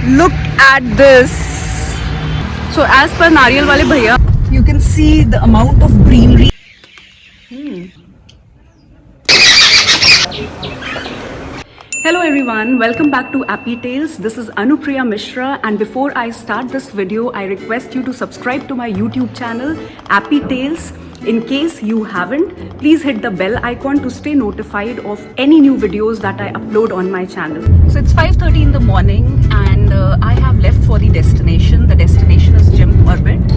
Look at this. So as per Nariyal wale bhaiya, you can see the amount of greenery. Hello everyone, welcome back to Appy Tales. This is Anupriya Mishra, and before I start this video, I request you to subscribe to my YouTube channel Appy Tales. In case you haven't, please hit the bell icon to stay notified of any new videos that I upload on my channel. So it's 5:30 in the morning and I have left for the destination. The destination is Jim Corbett.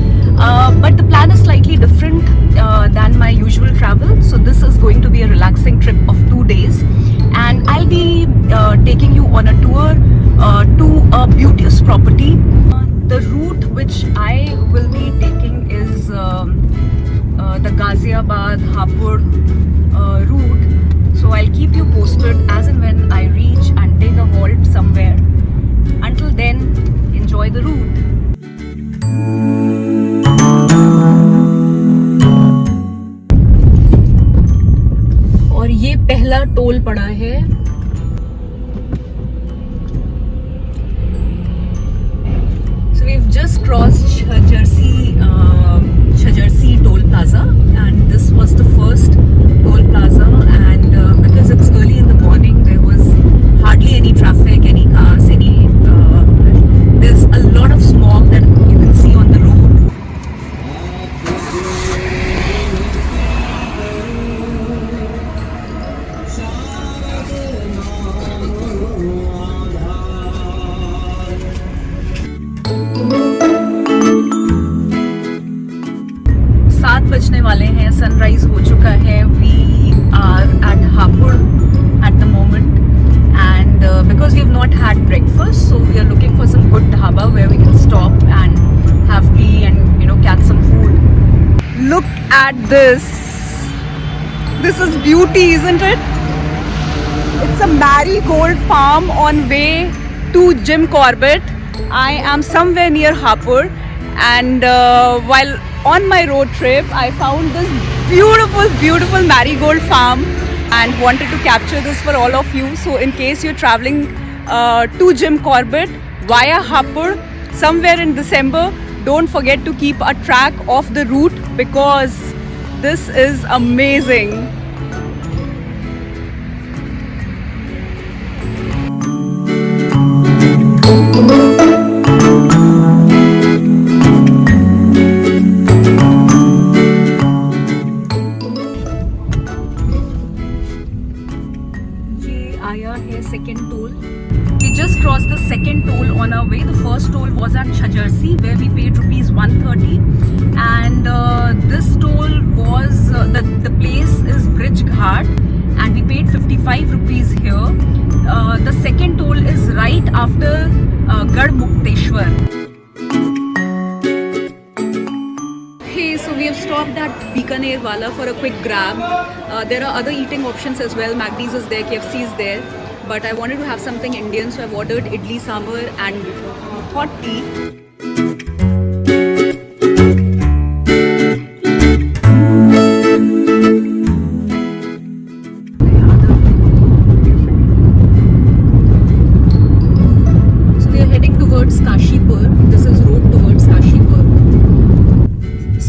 But the plan is slightly different than my usual travel. So this is going to be a relaxing trip of 2 days. And I'll be taking you on a tour to a beauteous property. The route which I will be taking is the Ghaziabad Hapur route. So I'll keep you posted as and when I reach and take a halt somewhere. Until then, enjoy the route. और ये पहला toll पड़ा है. So we've just crossed Shajarsi toll plaza, and this was the first toll plaza, and because it's early in the morning, there was hardly any traffic, any cars, there's a lot of smog that you can see on the road. बजने वाले हैं, sunrise हो चुका है. We are at Hapur at the moment, and because we have not had breakfast, so we are looking for some good dhaba where we can stop and have tea and catch some food. Look at this is beauty, isn't it? It's a marigold farm on way to Jim Corbett. I am somewhere near Hapur, and while on my road trip, I found this beautiful marigold farm and wanted to capture this for all of you. So in case you're traveling to Jim Corbett via Hapur somewhere in December, don't forget to keep a track of the route because this is amazing. Second toll. We just crossed the second toll on our way. The first toll was at Shajarsi, where we paid rupees 130, and this toll was the place is Bridge Ghat, and we paid 55 rupees here. The second toll is right after Garhmukteshwar. Hey, so we have stopped at Bikaner Wala for a quick grab. There are other eating options as well. McD's is there, KFC is there. But I wanted to have something Indian, so I've ordered idli sambar and hot tea. So we are heading towards Kashipur. This is road towards Kashipur.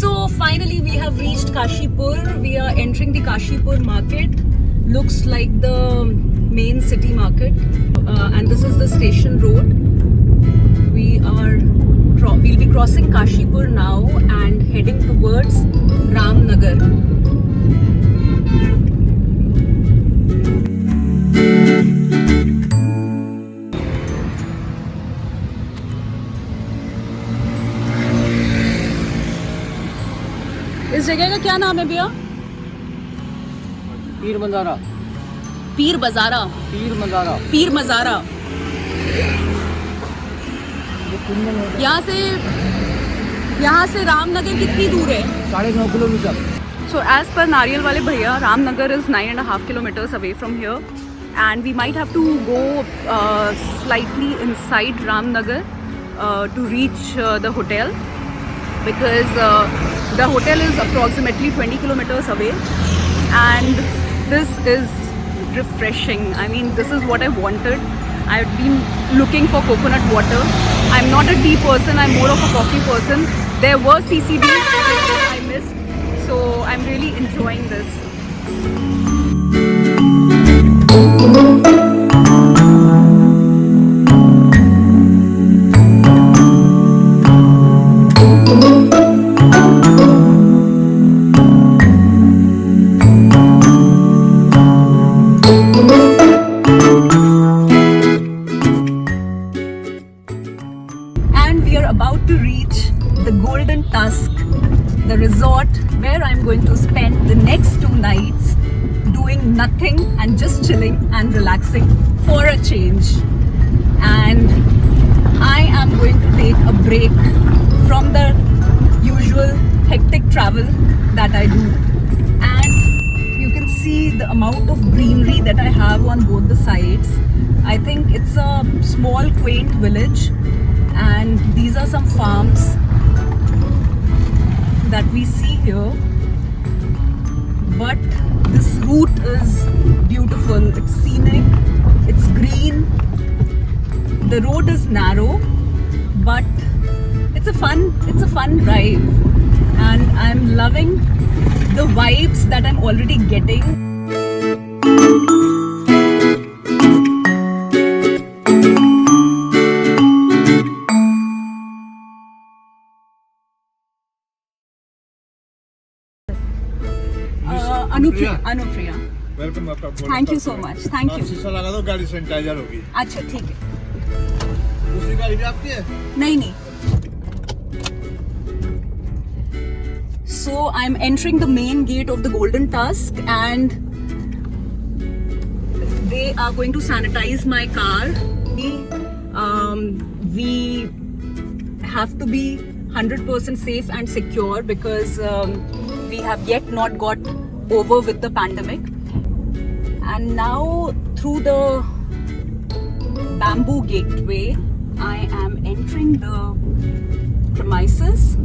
So finally we have reached Kashipur. We are entering the Kashipur market. Looks like the main city market, and this is the station road. We'll be crossing Kashipur now and heading towards Ramnagar. इस जगह का क्या नाम है भैया? पीर मंदारा. पीर बाजारा. पीर मंदारा. पीर मज़ारा. यहाँ से रामनगर कितनी दूर है? 9.5 kilometre. So as per Nariyal wale bhaiya, Ramnagar is 9.5 kilometers away from here, and we might have to go slightly inside Ramnagar to reach the hotel, because the hotel is approximately 20 kilometers away, and this is refreshing. I mean, this is what I wanted. I've been looking for coconut water. I'm not a tea person, I'm more of a coffee person. There were CCDs that I missed, so I'm really enjoying this. And we are about to reach the Golden Tusk, the resort where I'm going to spend the next 2 nights doing nothing and just chilling and relaxing for a change. And I am going to take a break from the usual hectic travel that I do. And you can see the amount of greenery that I have on both the sides. I think it's a small quaint village, and these are some farms that we see here. But this route is beautiful, it's scenic, it's green. The road is narrow, but it's a fun drive, and I'm loving the vibes that I'm already getting. Anupriya. Welcome आपका। Thank you so much. Thank you. शीशा लगा दो, गाड़ी sanitiser होगी। अच्छा ठीक है। दूसरी गाड़ी भी आपकी है? नहीं। So I'm entering the main gate of the Golden Tusk, and they are going to sanitize my car. We have to be 100% safe and secure because we have yet not got over with the pandemic. And now through the bamboo gateway, I am entering the premises.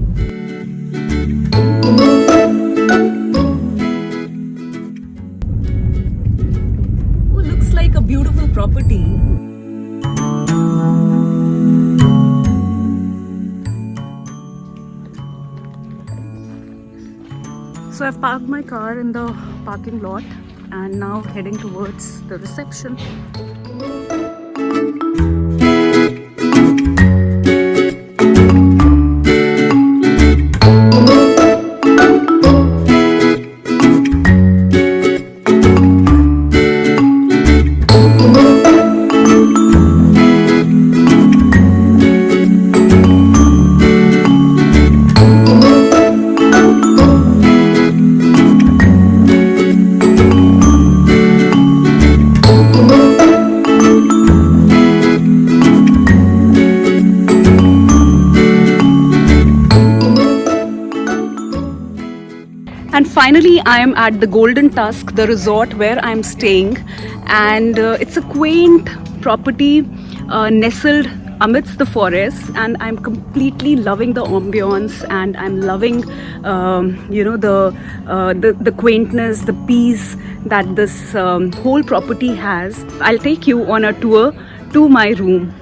Oh, looks like a beautiful property. So I've parked my car in the parking lot and now heading towards the reception. And finally, I am at the Golden Tusk, the resort where I'm staying, and it's a quaint property nestled amidst the forest, and I'm completely loving the ambience, and I'm loving the quaintness, the peace that this whole property has. I'll take you on a tour to my room.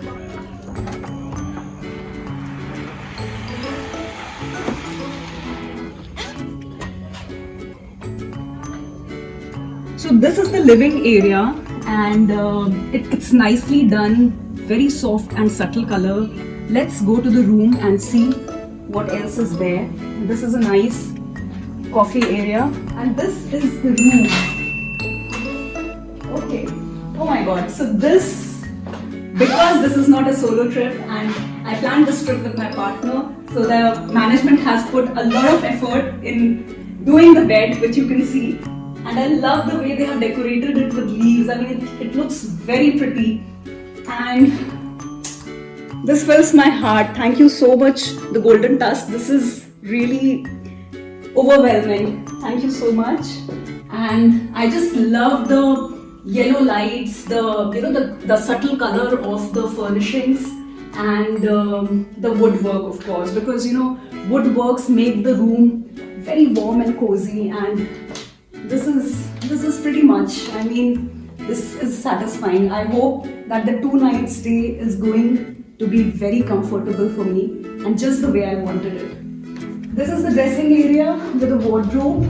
So this is the living area, and it's nicely done, very soft and subtle color. Let's go to the room and see what else is there. This is a nice coffee area, and this is the room. Okay, oh my god, so because this is not a solo trip and I planned this trip with my partner, so the management has put a lot of effort in doing the bed, which you can see. And I love the way they have decorated it with leaves. I mean, it looks very pretty. And this fills my heart. Thank you so much, the Golden Tusk. This is really overwhelming. Thank you so much. And I just love the yellow lights, the subtle color of the furnishings, and the woodwork, of course, because woodworks make the room very warm and cozy. And this is pretty much, I mean, this is satisfying. I hope that the 2 night stay is going to be very comfortable for me and just the way I wanted it. This is the dressing area with a wardrobe,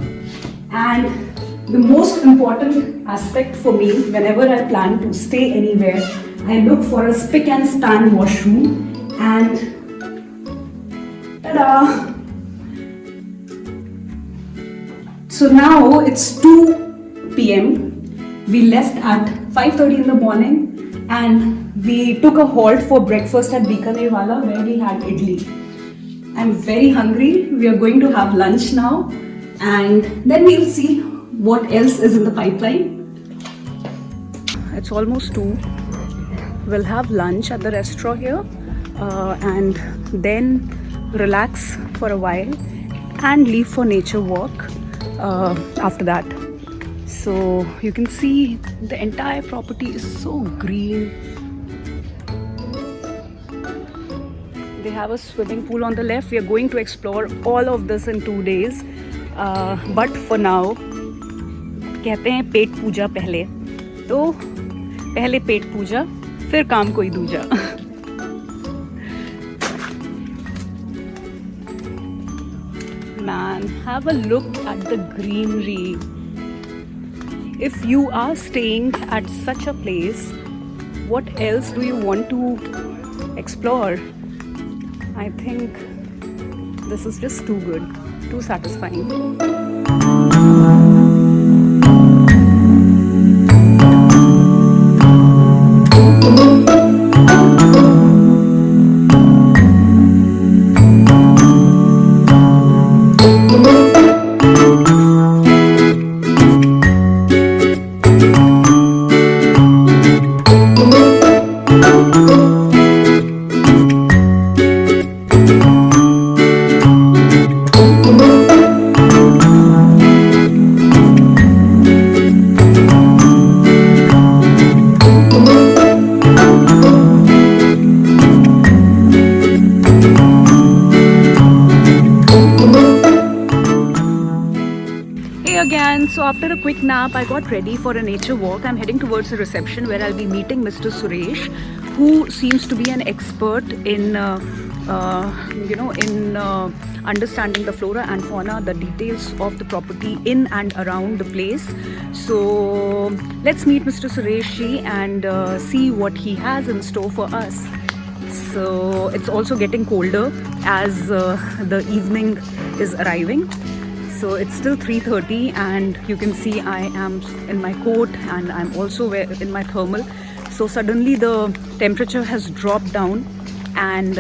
and the most important aspect for me whenever I plan to stay anywhere, I look for a spick and span washroom, and ta-da! So now it's 2 p.m. We left at 5:30 in the morning and we took a halt for breakfast at Bikaner Wala where we had idli. I'm very hungry. We are going to have lunch now and then we'll see what else is in the pipeline. It's almost 2. We'll have lunch at the restaurant here and then relax for a while and leave for nature walk after that. So you can see the entire property is so green. They have a swimming pool on the left. We are going to explore all of this in 2 days. But for now, कहते हैं पेट पूजा पहले. तो पहले पेट पूजा, फिर काम कोई दूजा. Man, have a look at the greenery. If you are staying at such a place, what else do you want to explore? I think this is just too good, too satisfying. Again, so after a quick nap, I got ready for a nature walk. I'm heading towards the reception where I'll be meeting Mr. Suresh, who seems to be an expert in, understanding the flora and fauna, the details of the property in and around the place. So let's meet Mr. Suresh ji and see what he has in store for us. So it's also getting colder as the evening is arriving. So it's still 3:30 and you can see I am in my coat and I'm also in my thermal. So suddenly the temperature has dropped down and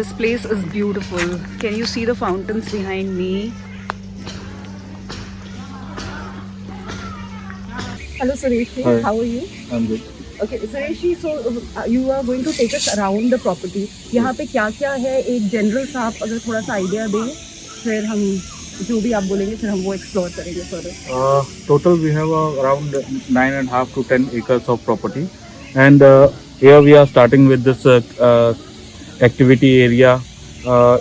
this place is beautiful. Can you see the fountains behind me? Hello Suresh, Hi. how are you? I'm good. Okay, Suresh ji, so you are going to take us around the property. यहाँ पे क्या क्या है एक general सा आप अगर थोड़ा सा आइडिया दें, फिर हम जो भी आप बोलेंगे फिर हम वो एक्सप्लोर करेंगे further. Total we have around 9.5 to 10 acres of property, and here we are starting with this activity area.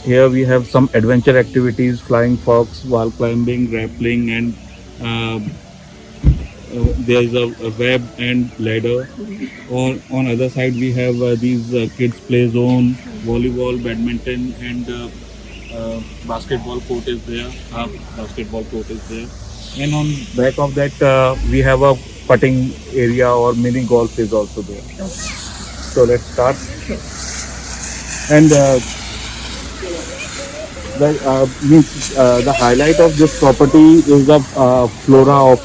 Here we have some adventure activities, flying fox, wall climbing, rappelling, and there is a web and ladder. On other side we have these kids play zone, volleyball, badminton, and basketball court is there. Basketball court is there, and on back of that we have a putting area or mini golf is also there. Okay. So let's start. And the highlight of this property is the flora of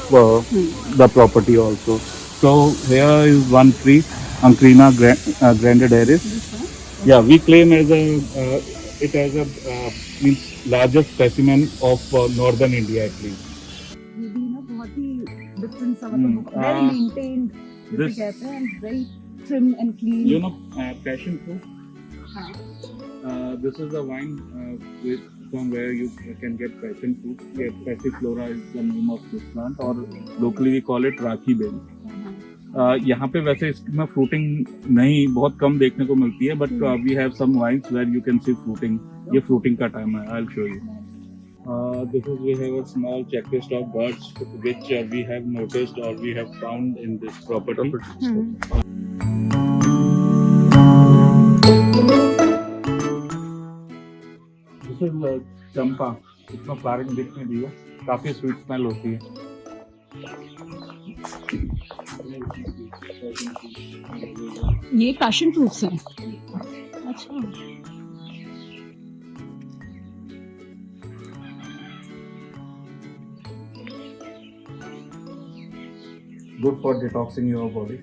the property also. So here is one tree, Ancrina grandidaris. Yeah, we claim as it as a means largest specimen of northern India at least. ये भी ना बहुत ही different सा मतलब well maintained जिसे कहते हैं and very trim and clean. You know, passion fruit. हाँ. This is the wine from where you can get passion fruit. Yeah, passiflora is the name of this plant, or locally we call it rakhi bel. यहाँ पे वैसे इसमें fruiting नहीं बहुत कम देखने को मिलती है, but we have some vines where you can see fruiting. ये फ्रूटिंग का टाइम है. I will show you. This is we have a small checklist of birds which we have noticed or we have found in this property. This is चंपा. इसमें flowering दिख नहीं रही है. काफी sweet smell होती है. ये पैशन फ्रूट्स हैं. अच्छा. Good for detoxing your body.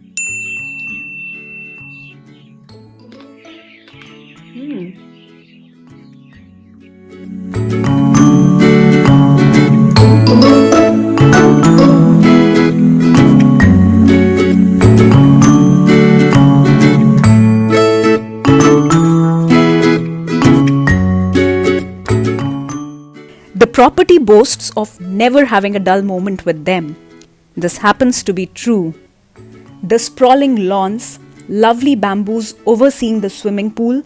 The property boasts of never having a dull moment with them. This happens to be true. The sprawling lawns, lovely bamboos overseeing the swimming pool,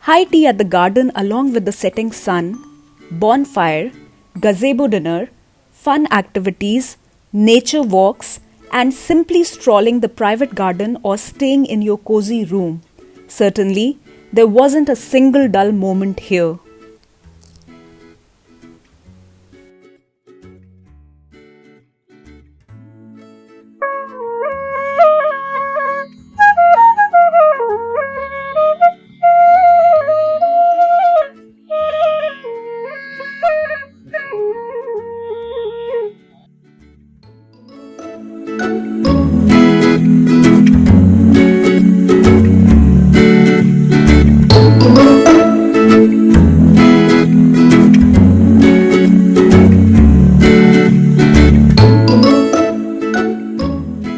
high tea at the garden along with the setting sun, bonfire, gazebo dinner, fun activities, nature walks, and simply strolling the private garden or staying in your cozy room. Certainly, there wasn't a single dull moment here.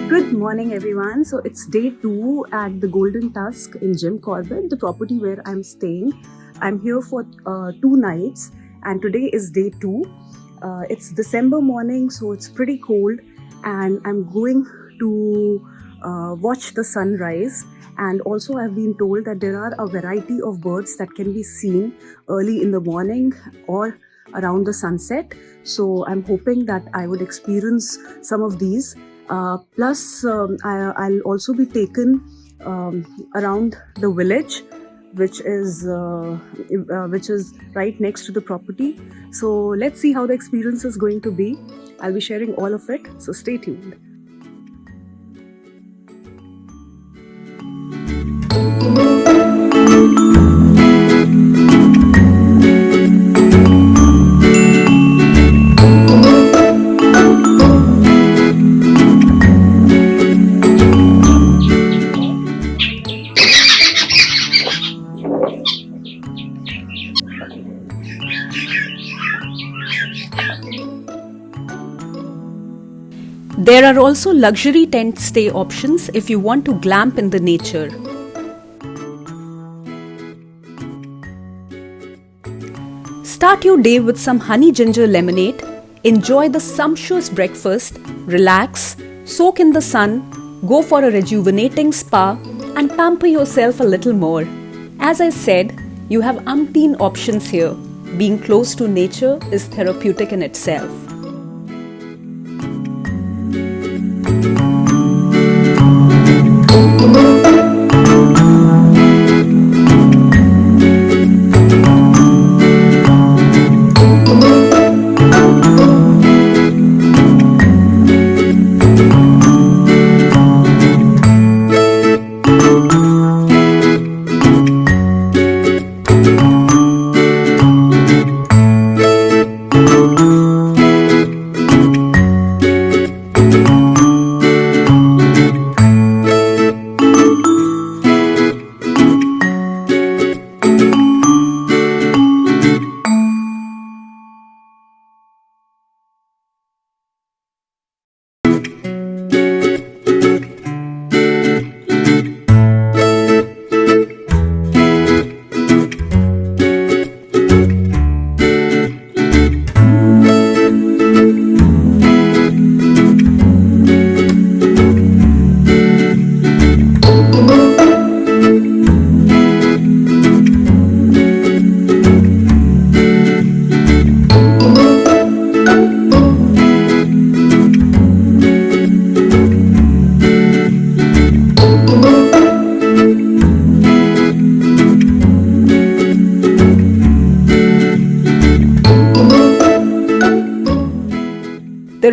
Good morning, everyone. So it's day 2 at the Golden Tusk in Jim Corbett, the property where I'm staying. I'm here for 2 nights, and today is day 2. It's December morning, so it's pretty cold, and I'm going to watch the sunrise. And also, I've been told that there are a variety of birds that can be seen early in the morning or around the sunset. So I'm hoping that I would experience some of these. Plus, I'll also be taken around the village, which is right next to the property. So let's see how the experience is going to be. I'll be sharing all of it. So stay tuned. There are also luxury tent stay options if you want to glamp in the nature. Start your day with some honey ginger lemonade, enjoy the sumptuous breakfast, relax, soak in the sun, go for a rejuvenating spa, and pamper yourself a little more. As I said, you have umpteen options here. Being close to nature is therapeutic in itself.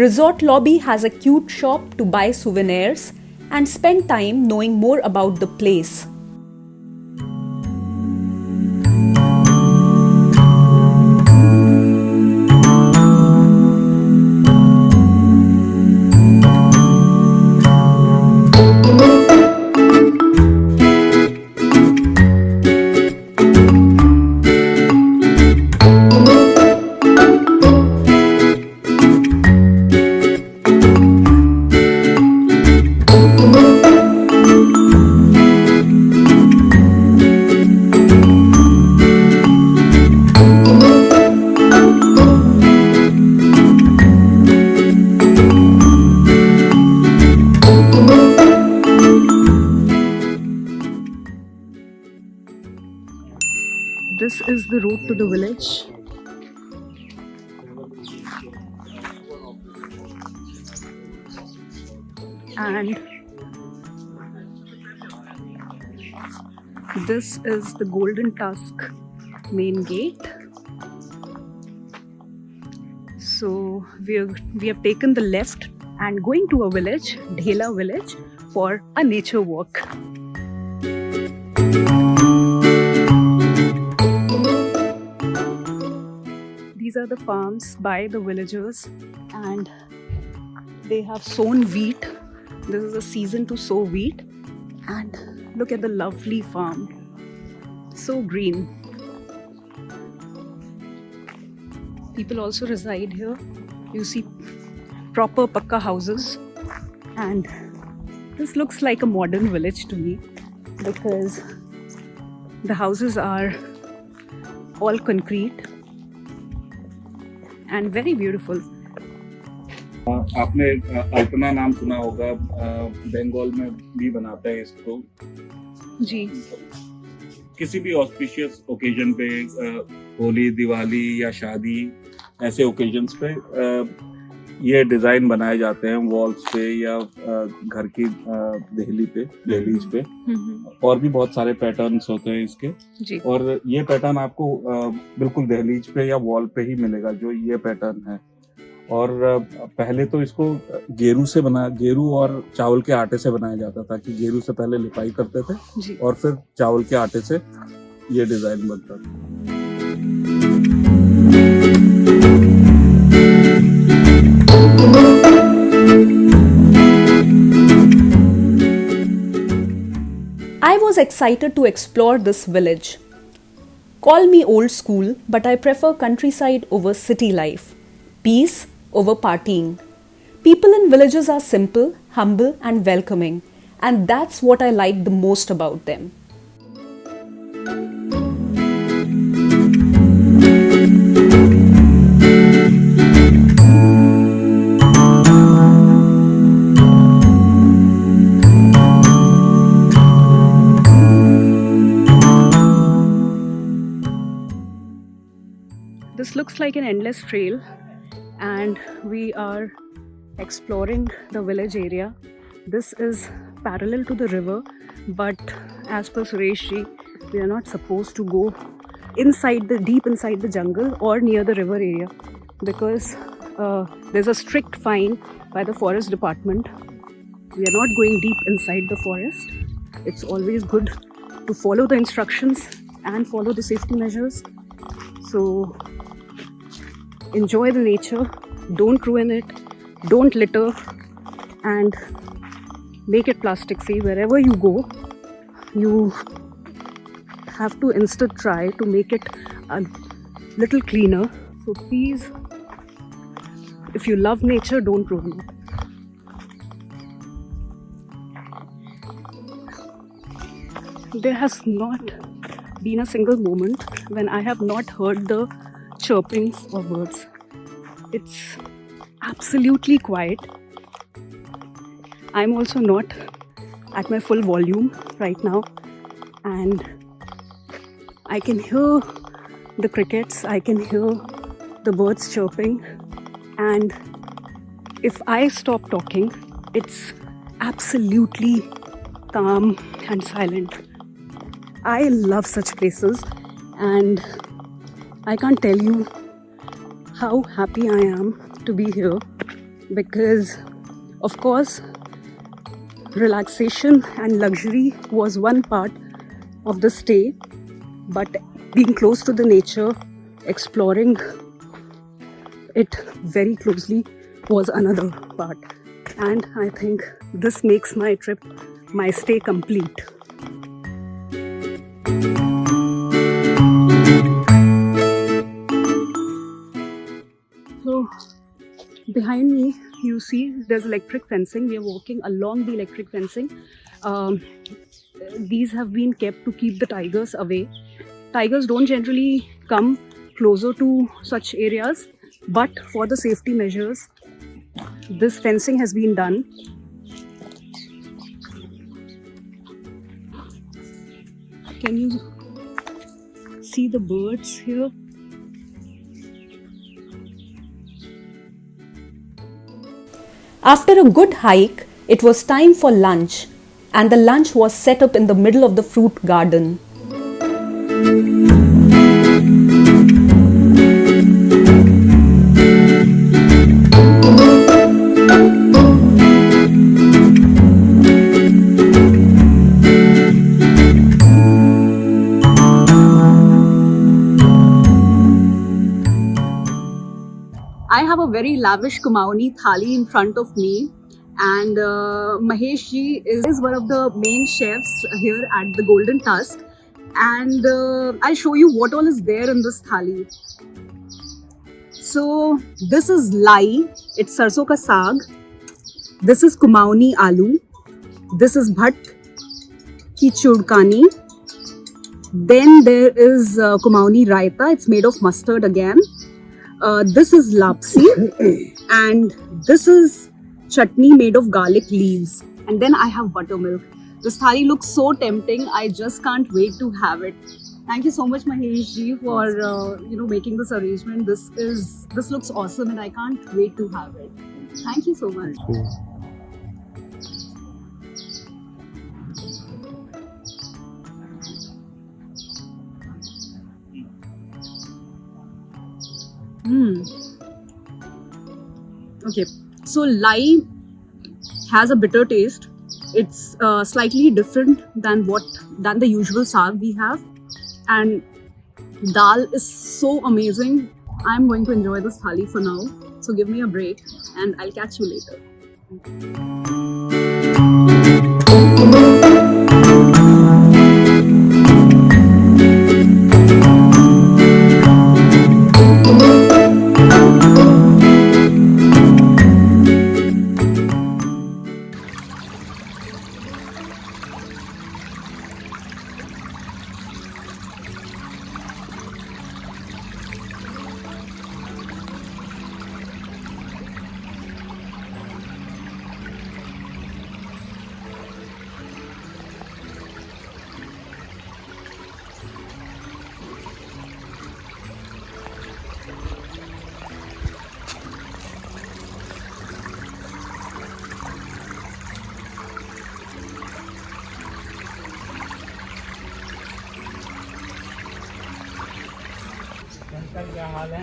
resort lobby has a cute shop to buy souvenirs and spend time knowing more about the place. This is the road to the village. And this is the Golden Tusk main gate. So we have taken the left and going to a village, Dhela village, for a nature walk. These are the farms by the villagers, and they have sown wheat. This is a season to sow wheat, and look at the lovely farm. So green. People also reside here. You see proper pakka houses, and this looks like a modern village to me because the houses are all concrete and very beautiful. आपने अल्पना नाम सुना होगा, बंगाल में भी बनाता है इसको जी। किसी भी ऑस्पिशियस ओकेजन पे, होली, दिवाली या शादी, ऐसे ओकेजन्स पे ये डिजाइन बनाए जाते हैं वॉल्स पे या घर की दहलीज पे। और भी बहुत सारे पैटर्न्स होते हैं इसके जी। और ये पैटर्न आपको बिल्कुल दहलीज पे या वॉल पे ही मिलेगा, जो ये पैटर्न है। और पहले तो इसको गेरू और चावल के आटे से बनाया जाता था कि गेरू से पहले लिपाई करते थे और फिर चावल के आटे से ये डिजाइन बनता था। I was excited to explore this village. Call me old school, but I prefer countryside over city life. Peace over partying. People in villages are simple, humble, and welcoming, and that's what I like the most about them. This looks like an endless trail, and we are exploring the village area. This is parallel to the river, but as per Suresh ji, we are not supposed to go deep inside the jungle or near the river area because there's a strict fine by the forest department. We are not going deep inside the forest. It's always good to follow the instructions and follow the safety measures. So enjoy the nature, don't ruin it, don't litter, and make it plastic free. Wherever you go, you have to instead try to make it a little cleaner. So please, if you love nature, don't ruin it. There has not been a single moment when I have not heard the chirpings of birds. It's absolutely quiet. I'm also not at my full volume right now, and I can hear the crickets, I can hear the birds chirping, and if I stop talking, it's absolutely calm and silent. I love such places, and I can't tell you how happy I am to be here. because, of course, relaxation and luxury was one part of the stay, but being close to the nature, exploring it very closely was another part. And I think this makes my trip, my stay complete. So behind me you see there's electric fencing. We are walking along the electric fencing. These have been kept to keep the tigers away. Tigers don't generally come closer to such areas, but for the safety measures this fencing has been done. Can you see the birds here? After a good hike, it was time for lunch, and the lunch was set up in the middle of the fruit garden. I have a very lavish Kumaoni thali in front of me, and Mahesh ji is one of the main chefs here at the Golden Tusk, and I'll show you what all is there in this thali. So this is lai, it's sarson ka saag. This is Kumaoni aloo. This is bhat ki chudkani. Then there is Kumaoni raita. It's made of mustard again. This is lapsi, and this is chutney made of garlic leaves. And then I have buttermilk. This thali looks so tempting. I just can't wait to have it. Thank you so much, Mahesh ji, for making this arrangement. This looks awesome, and I can't wait to have it. Thank you so much. Okay, so lai has a bitter taste. It's slightly different than the usual saag we have, and dal is so amazing. I'm going to enjoy this thali for now. So give me a break, and I'll catch you later.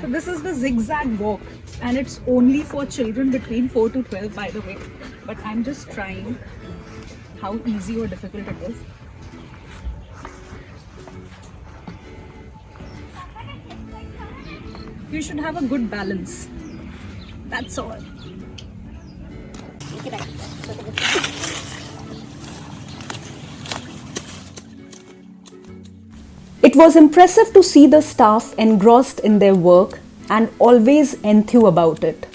So this is the zigzag walk, and it's only for children between 4 to 12, by the way. But I'm just trying how easy or difficult it is. You should have a good balance. That's all. It was impressive to see the staff engrossed in their work and always enthused about it.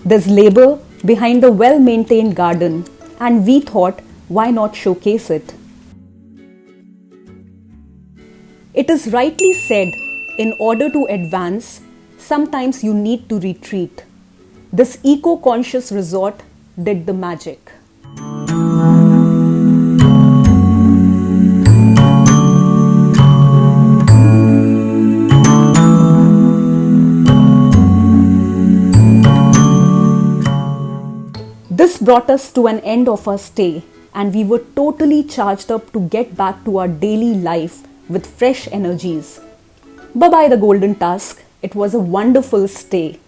There's labor behind the well-maintained garden, and we thought, why not showcase it? It is rightly said, in order to advance, sometimes you need to retreat. This eco-conscious resort did the magic. This brought us to an end of our stay, and we were totally charged up to get back to our daily life with fresh energies. Bye-bye the Golden Tusk. It was a wonderful stay.